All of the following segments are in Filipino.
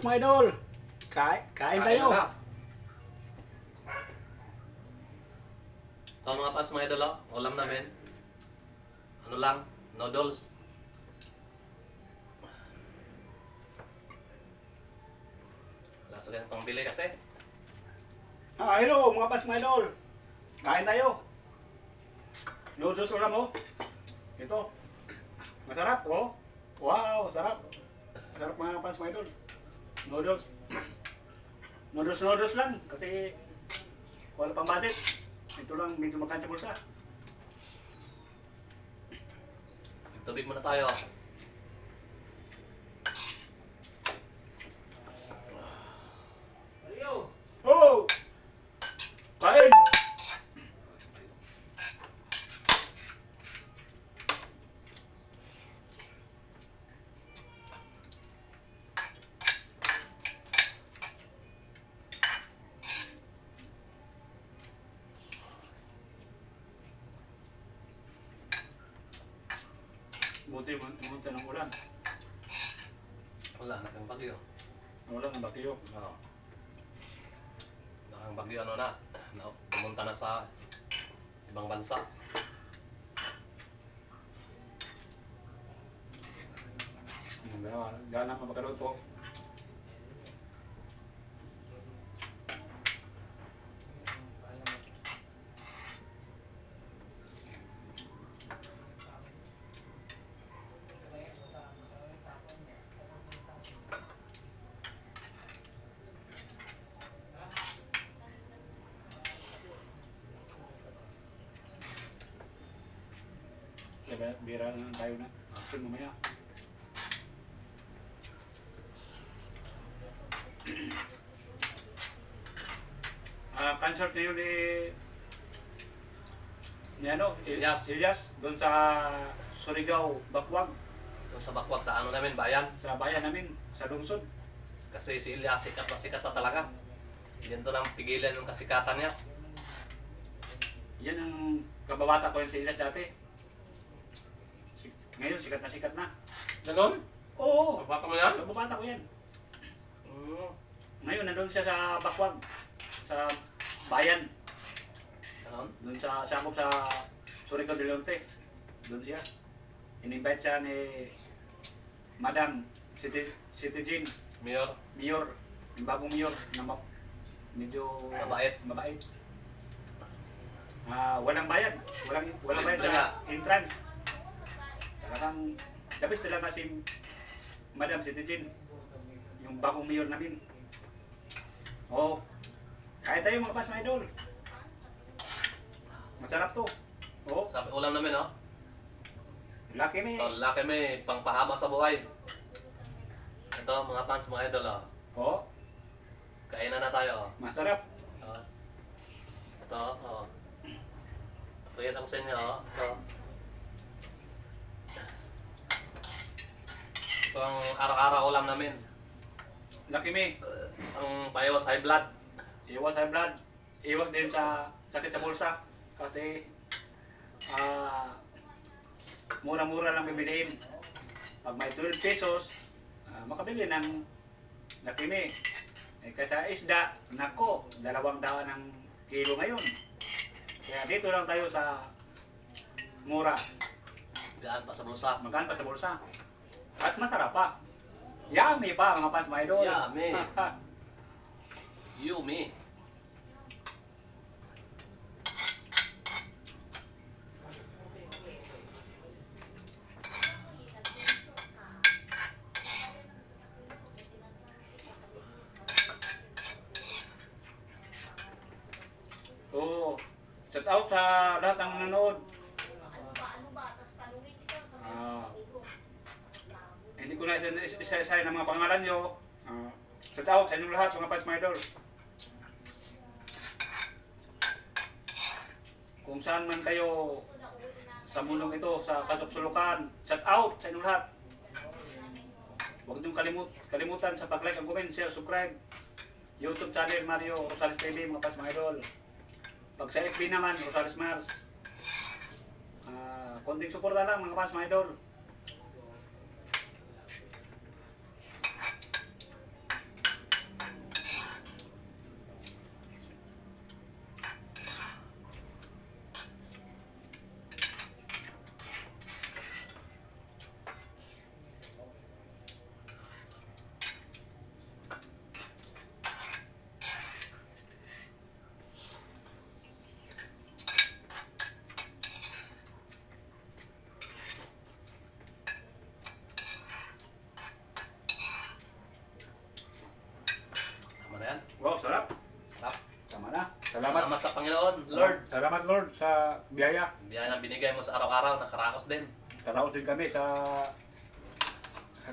paps mga idol. Kain tayo. na. Ito mga paps mga idol, oh. Ulam namin. Ano lang, noodles. Wala sa ganyan pang bili kasi. Hello mga paps mga idol. Kain tayo. Noodles ulam oh. Ito. Masarap oh. Wow, sarap. Masarap mga paps mga idol. Noodles. Noodles lang kasi wala pang budget. Ito lang medyo makan sa bulsa. Tubig muna tayo. Oh! Kain! Buti munta ng ulan. Wala, nakang bagyo. Ulan ng bagyo. Oo. Nakang bagyo ano na. Pumunta na sa ibang bansa. Gana ka makaluto. Bira na lang tayo na. Kasi mamaya. Concert ngayon ni ano? Ilyas. Doon sa Surigao, Bakwag. Yung sa Bakwag sa ano namin, bayan. Sa bayan namin, sa lungsod. Kasi si Elias, sikat na talaga. Yan to lang pigilan yung kasikatan niya. Yan ang kababata ko yun si Ilyas dati. Ngayon, sikat na. Ganon? Oo! Baka mo yan? Kababata ko yan. Hmm. Ngayon, nandun siya sa Bakwag. Sa bayan. Ganon? Doon sa sakop sa Surigao del Norte. Doon siya. In-invite siya ni Madam City Jean, Mayor. Mayor, yung bagong mayor na medyo Mabait. Walang bayad. Walang bayad sa entrance. Talagang labis talaga si Madam City Jean, yung bagong mayor namin. Oh, kaya tayo mga pas mga idol. Masarap to. Oh, Sabi ulam namin, oh. laki may. Ito, laki may pangpahaba sa buhay. Ito, mga fans, mga idol, oh. Oh, Kainan na tayo, oh. masarap. Oh. Ito, oh. Pakita ko sa inyo, oh. Ito. Ito ang araw-araw ulam namin. Laki may. Ang paiwas high blood. Iwas high blood. Iwas din sa sakit sa bulsa. Kasi mura-mura lang bibilihin. Pag may 12 pesos, makabili ng lakimi. Kaysa isda, nako, 200 ang kilo ngayon. Kaya dito lang tayo sa mura. Gaan pa sa bulsa. Magaan pa sa bulsa. At masarap pa. Yummy pa mga pas mga idol. Yummy. Yummy. Oo. Shout out sa lahat ng nanonood. Hindi ko na isa-isa ng mga pangalan nyo. Shout out sa inyong lahat mga pas mga idol. Kung saan man kayo sa mundong ito, sa kasupsulukan, shout out sa inyong lahat. Huwag niyong kalimutan sa pag-like, ang comment, share, subscribe. YouTube channel Mario Rosales TV mga pas mga idol. Pag sa FB naman, Rosales Mars. Konting suporta lang mga pas mga idol. Salamat. Salamat sa Panginoon, Lord. Salamat Lord sa biyaya. Biyaya na binigay mo sa araw-araw, nakaraos din. Karaos din kami sa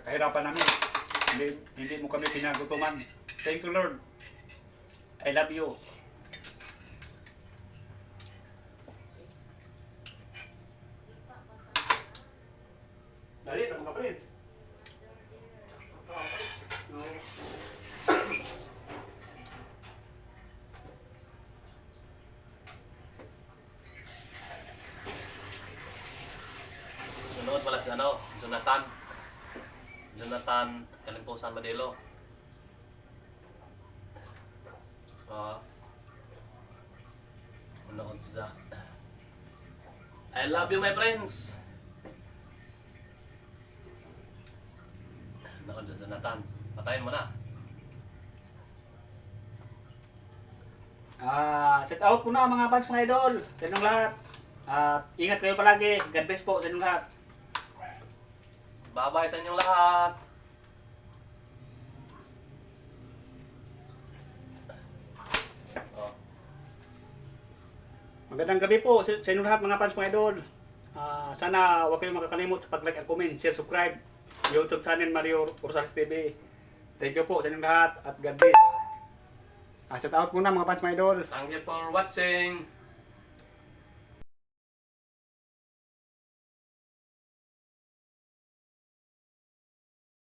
kahirapan namin. Hindi mo kami pinagutuman. Thank you Lord. I love you. Dali, naman ka pa rin. Sunod pala si Jonathan. Jonathan Kalimpusan Madelo. Unood siya. I love you my friends. Unood si Jonathan. Patayin mo na. Set out po na mga fans, mga idol. Sa inyong lahat. At ingat kayo palagi. God bless po sa inyong lahat. Bye-bye sa inyong lahat. Oh. Magandang gabi po sa inyong lahat mga fans, mga idol. Sana huwag kayong makakalimot sa pag-like at comment, share, subscribe. YouTube channel Mario Rosales TV. Thank you po sa inyong lahat at God bless. Set out muna mga fans, mga idol. Thank you for watching.